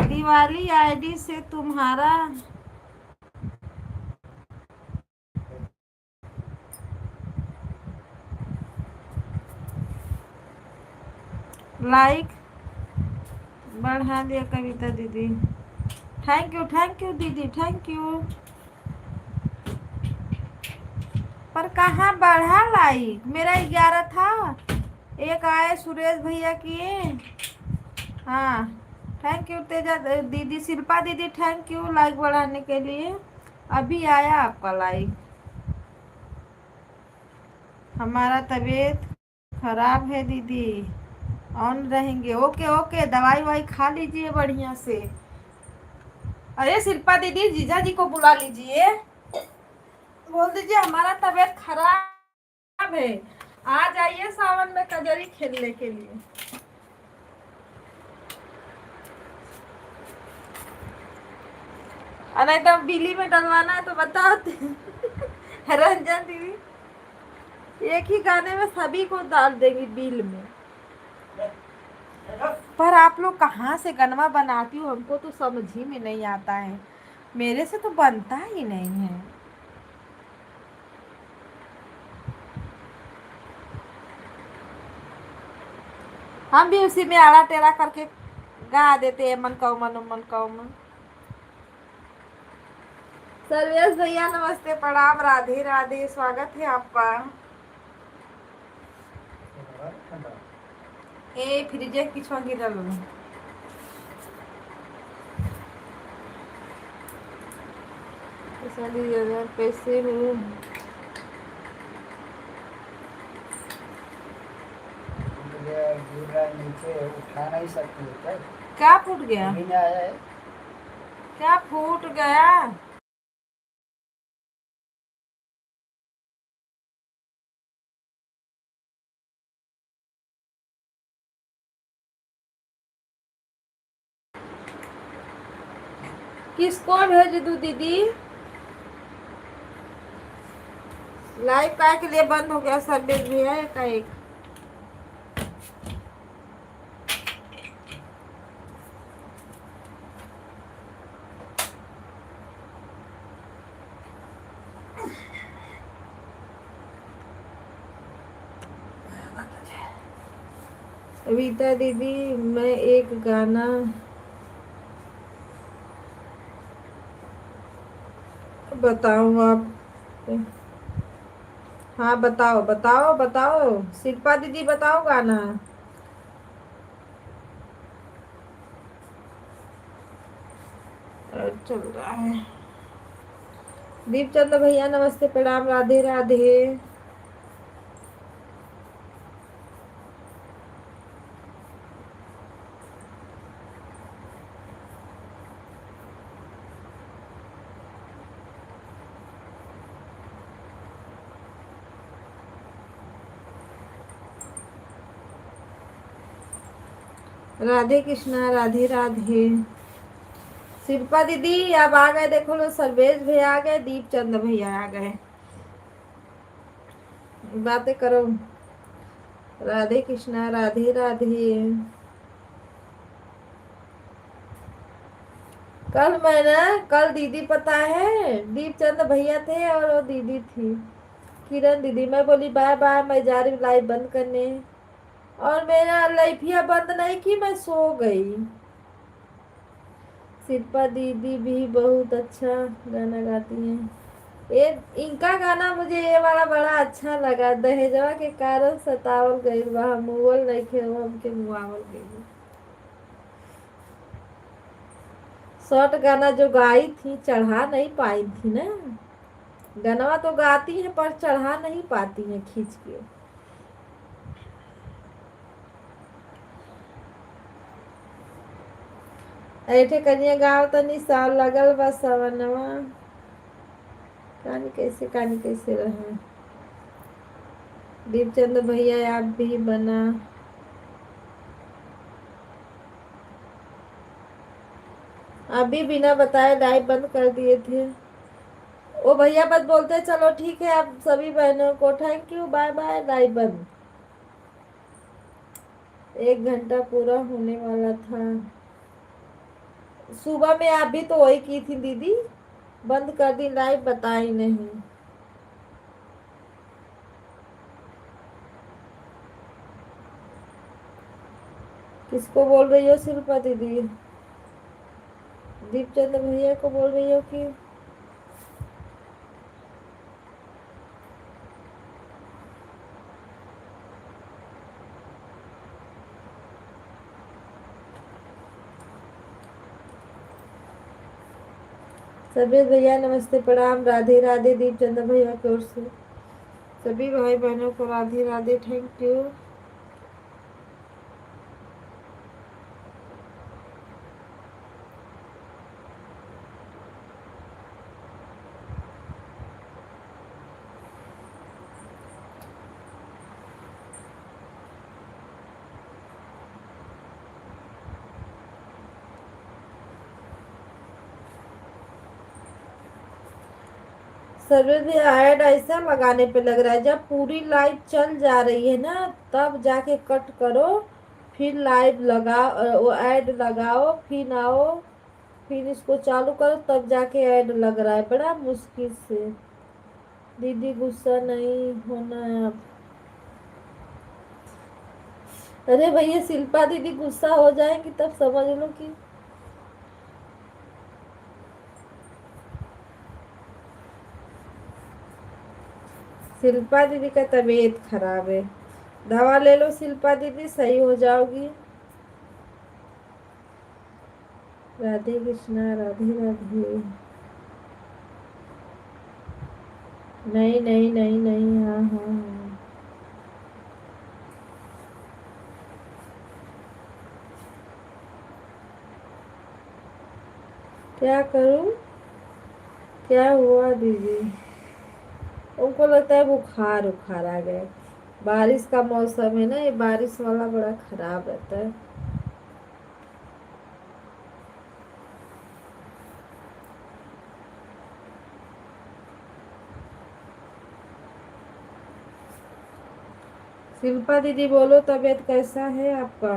S1: दिवाली आईडी से तुम्हारा लाइक बढ़ा दिया कविता दीदी। थैंक यू दीदी, थैंक यू। पर कहाँ बढ़ा लाइक? मेरा 11 था, एक आए सुरेश भैया किए। हाँ थैंक यू तेजा दीदी, शिल्पा दीदी थैंक यू लाइक बढ़ाने के लिए। अभी आया आपका लाइक। हमारा तबीयत खराब है दीदी, ऑन रहेंगे। ओके ओके, दवाई वाई खा लीजिए बढ़िया से। अरे शिल्पा दीदी जीजा जी को बुला लीजिए, बोल दीजिए हमारा तबीयत खराब है, आ जाइए सावन में कजरी खेलने के लिए। और एकदम बिली में डलवाना है तो बताओ रंजन दीदी एक ही गाने में सभी को डाल देंगी बिल में। पर आप लोग कहाँ से गनवा बनाती हो, हमको तो समझ ही में नहीं आता है, मेरे से तो बनता ही नहीं है। हम भी उसी में आड़ा टेढ़ा करके गा देते हैं, मन कौ मन मन कौ मन। सर्वेश भैया नमस्ते, प्रणाम, राधे राधे, स्वागत है आपका। ए फ्रिजे किछवा गिरल हो। कैसे हूँ?
S4: गिर रहा है नीचे, उठा नहीं सकती है क्या?
S1: क्या फूट गया?
S4: अभी नहीं आया है।
S1: क्या फूट गया? किसको भेज दूं दीदी? लाइव का के लिए बंद हो गया, सब भेज भी है का एक। रीता दीदी, मैं एक गाना बताऊं आप? हाँ बताओ बताओ बताओ, शिल्पा दीदी बताओ गाना। चल रहा है। दीपचंद भैया नमस्ते, प्रणाम, राधे राधे। राधे कृष्णा, राधे राधे। शिल्पा दीदी अब आ गए, देखो लो, सर्वेश भैया आ गए, दीपचंद भैया आ गए। बातें करो। राधे कृष्णा, राधे राधे। कल दीदी, पता है, दीपचंद भैया थे और वो दीदी थी किरण दीदी। मैं बोली बाय बाय, मैं जा रही हूँ लाइव बंद करने, और मेरा लाइफिया बंद नहीं की, मैं सो गई। शिल्पा दीदी भी बहुत अच्छा गाना गाती हैं। ये इनका गाना मुझे ये वाला बड़ा अच्छा लगा। दहेजवा के कारण सतावल गई, वहाँ मुवल नहीं खे, वो हमके मुआवल गई। शॉर्ट गाना जो गाई थी, चढ़ा नहीं पाई थी ना। गाना तो गाती है पर चढ़ा नहीं पाती है खींच के। ऐठे कनिया गाँव तनी साल लगल बा सवनवा, कहानी कैसे रहे। दीपचंद भैया आप भी बना। अभी बिना बताए लाइव बंद कर दिए थे। ओ भैया बस बोलते चलो ठीक है, आप सभी बहनों को thank you, bye bye, live बंद। 1 घंटा पूरा होने वाला था। सुबह में आप भी तो वही की थी दीदी, बंद कर दी लाइव, बताई नहीं। किसको बोल रही हो शिल्पा दीदी? दीपचंद भैया को बोल रही हो कि? सभी भैया नमस्ते, प्रणाम, राधे राधे। दीपचंद भैया की ओर से सभी भाई बहनों को Radhe Radhe, thank you. Service भी ऐड ऐसा लगाने पे लग रहा है, जब पूरी लाइव चल जा रही है ना, तब जाके कट करो, फिर लाइव लगाओ, वो ऐड लगाओ, फिर आओ, फिर इसको चालू करो, तब जाके ऐड लग रहा है, बड़ा मुश्किल से। दीदी गुस्सा नहीं होना है आप। अरे भैया शिल्पा दीदी गुस्सा हो जाएंगी तब समझ लो कि शिल्पा दीदी का तबीयत खराब है, दवा ले लो शिल्पा दीदी, सही हो जाओगी। राधे कृष्णा, राधे राधे। नहीं नहीं नहीं नहीं, हाँ हाँ हाँ। क्या करूं? क्या हुआ दीदी? उनको लगता है बुखार उखार आ गया। बारिश का मौसम है ना, ये बारिश वाला बड़ा खराब रहता है। शिल्पा दीदी बोलो, तबीयत कैसा है आपका?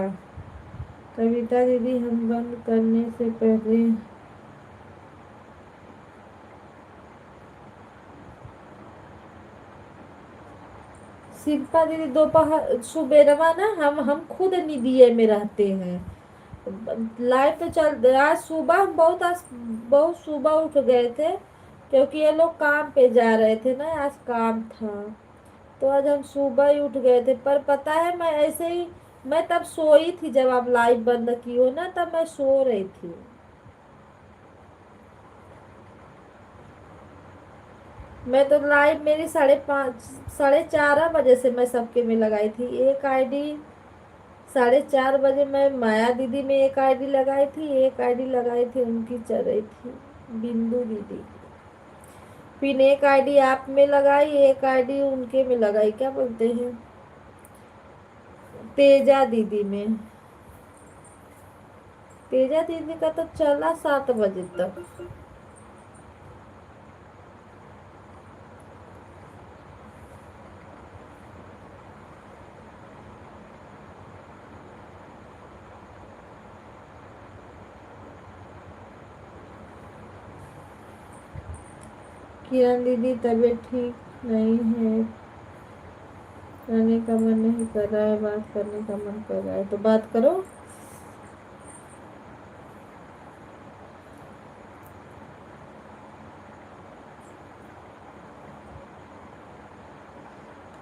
S1: कविता दीदी, हम बंद करने से पहले शिल्पा दीदी दोपहर सुबेरवा ना हम खुद निदिये में रहते हैं। लाइट तो चल, आज सुबह हम बहुत सुबह उठ गए थे, क्योंकि ये लोग काम पे जा रहे थे ना, आज काम था। तो आज हम सुबह ही उठ गए थे, पर पता है मैं ऐसे ही, मैं तब सोई थी जब आप लाइट बंद की हो ना, तब मैं सो रही थी। मैं तो लाइव मेरी 5:30 4:30 बजे से मैं सबके में लगाई थी एक आईडी। 4:30 बजे मैं माया दीदी में एक आईडी लगाई थी, एक आईडी लगाई थी उनकी चल रही थी, बिंदु दीदी की। फिर एक आईडी आप में लगाई, एक आईडी उनके में लगाई, क्या बोलते हैं, तेजा दीदी में। तेजा दीदी का तो चला 7 बजे तक। किरण दीदी, तबीयत ठीक नहीं है, करने का मन नहीं कर रहा है, बात करने का मन कर रहा है तो बात करो।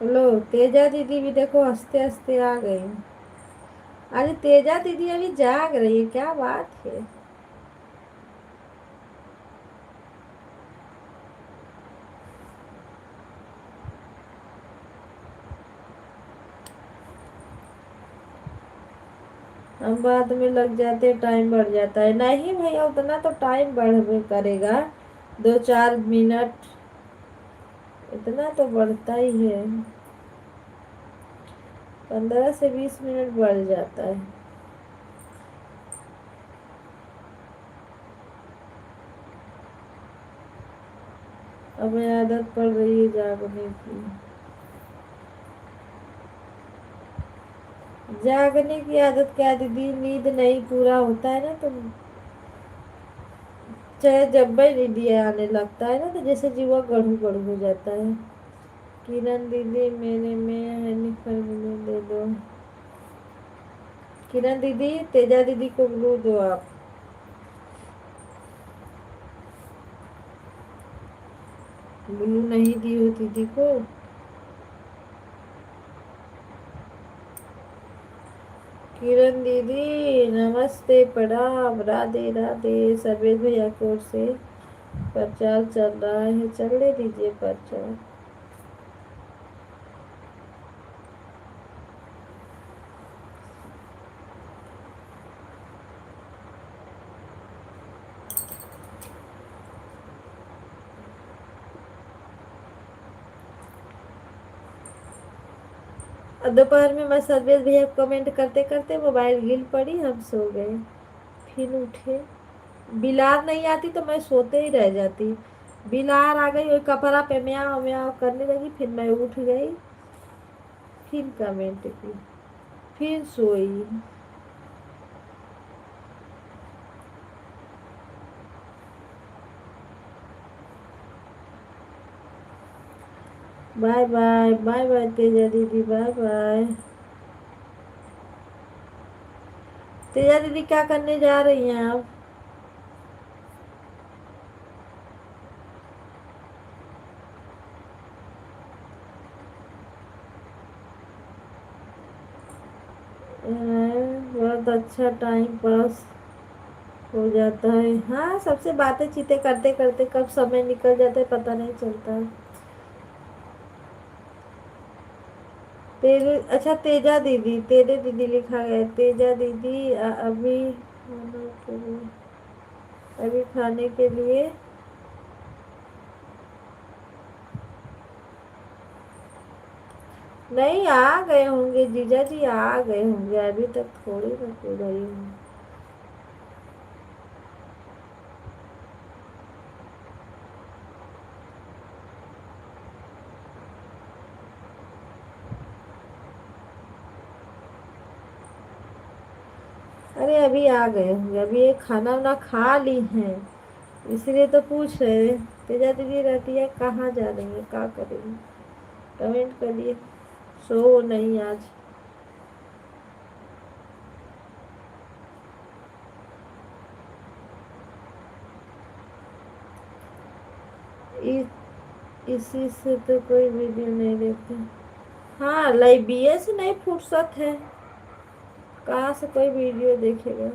S1: हेलो, तेजा दीदी भी देखो हंसते हंसते आ गई। अरे तेजा दीदी अभी जाग रही है, क्या बात है। हम बाद में लग जाते, टाइम बढ़ जाता है। नहीं भैया, उतना तो टाइम बढ़ करेगा, 2-4 मिनट, इतना तो बढ़ता ही है, 15 से 20 मिनट बढ़ जाता है। अब आदत पड़ रही है जागने की। जागने की आदत क्या दीदी, नींद नहीं पूरा होता है ना, तो चाहे जब भी नींद आने लगता है ना, तो जैसे जीवा गढ़ू गढ़ू हो जाता है। किरण दीदी, मेरे में हनीफर ग्लू दे दो। किरण दीदी, तेजा दीदी को ग्लू दो आप। ग्लू नहीं दी हो दीदी को। किरण दीदी नमस्ते, प्रणाम, राधे राधे। सर्वेश भैया की ओर से प्रचार चल रहा है, चलने दीजिए प्रचार। दोपहर में मैं सर्वेश भैया कमेंट करते करते मोबाइल गिर पड़ी, हम सो गए, फिर उठे। बिलार नहीं आती तो मैं सोते ही रह जाती। बिलार आ गई, वही कपड़ा पे म्याओ म्याओ करने लगी, फिर मैं उठ गई, फिर कमेंट की, फिर सोई। Bye bye, bye bye Teja दीदी, बाय बाय। तेजा दीदी क्या करने जा रही हैं आप? बहुत अच्छा टाइम पास हो जाता है। हाँ, सबसे बातें चीतें करते करते कब समय निकल जाता है पता नहीं चलता है। तेरे अच्छा तेजा दीदी, तेरे दीदी लिखा गया है। तेजा दीदी अभी खाने के लिए नहीं आ गए होंगे, जीजा जी आ गए होंगे, अभी तक थोड़ी ना कोई गई हूँ। अरे अभी आ गए होंगे, अभी ये खाना वाना खा ली हैं, इसलिए तो पूछ रहे हैं। तेजा दीदी रहती है, कहाँ जा रही है, क्या करेंगी? कमेंट करिए। सो नहीं आज। इ, इसी से तो कोई वीडियो नहीं देखते। हाँ, लाइब्रेरी से नहीं फुर्सत है, कहाँ से कोई वीडियो देखेगा।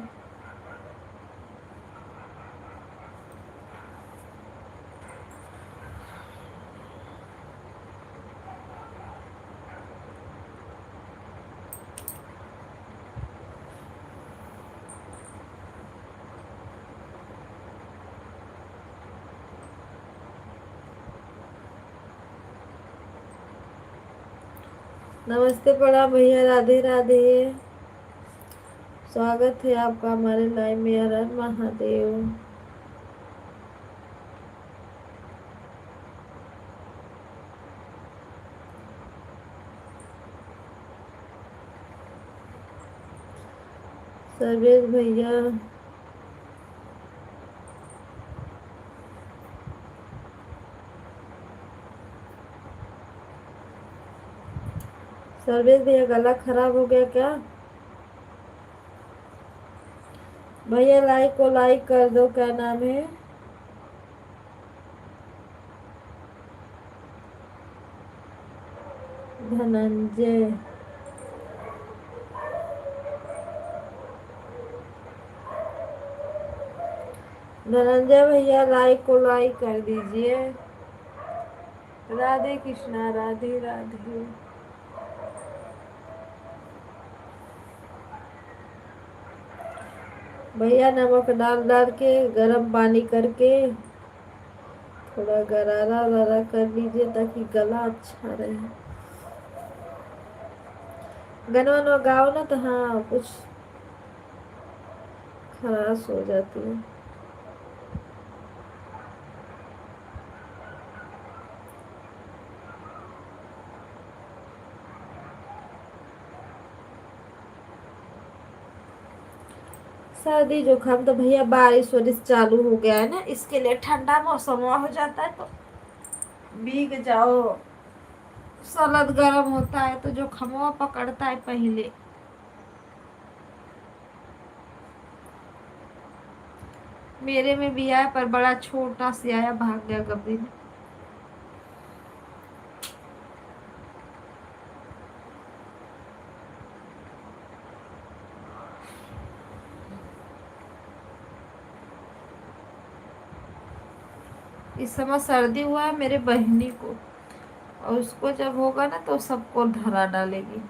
S1: नमस्ते प्रणाम भैया, राधे राधे। स्वागत है आपका हमारे लाइव में। हर हर महादेव। सर्वेश भैया, सर्वेश भैया गला खराब हो गया क्या? भैया लाइक को लाइक कर दो। क्या नाम है? धनंजय। धनंजय भैया लाइक को लाइक कर दीजिए। राधे कृष्णा, राधे राधे। भैया नमक डाल डाल के गर्म पानी करके थोड़ा गरारा वरारा कर लीजिए ताकि गला अच्छा रहे। गाना वाना गाओ ना तो हाँ कुछ खराश हो जाती है। सर्दी जुकाम तो भैया बारिश वारिश चालू हो गया है ना, इसके लिए ठंडा मौसम हो जाता है तो भीग जाओ। सलद गर्म होता है तो जो खमवा पकड़ता है पहले। मेरे में भी आया पर बड़ा छोटा से आया, भाग गया गब्बी में। इस समय सर्दी हुआ है मेरे बहनी को, और उसको जब होगा ना तो सबको धरा डालेगी।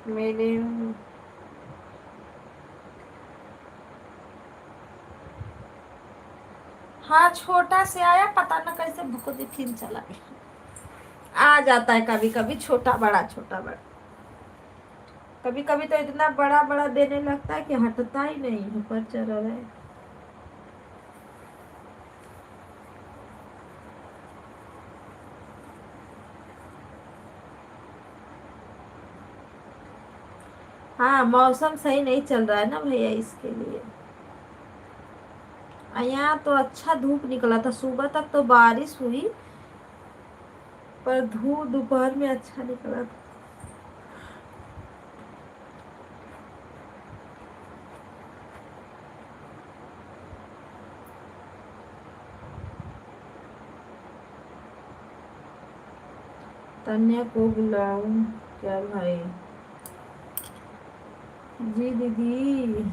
S1: मेरे हाँ छोटा से आया, पता न कैसे भुक फिर चला गया। आ जाता है कभी कभी छोटा बड़ा छोटा बड़ा। कभी कभी तो इतना बड़ा बड़ा देने लगता है कि हटता ही नहीं, ऊपर चढ़ रहा है। हाँ मौसम सही नहीं चल रहा है ना भैया, इसके लिए। यहाँ तो अच्छा धूप निकला था, सुबह तक तो बारिश हुई, पर धूप दोपहर में अच्छा निकला था। तन्या को बुलाऊं क्या भाई? जी दीदी।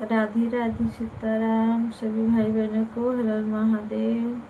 S1: राधे राधे सीताराम सभी भाई बहनों को, हर हर महादेव।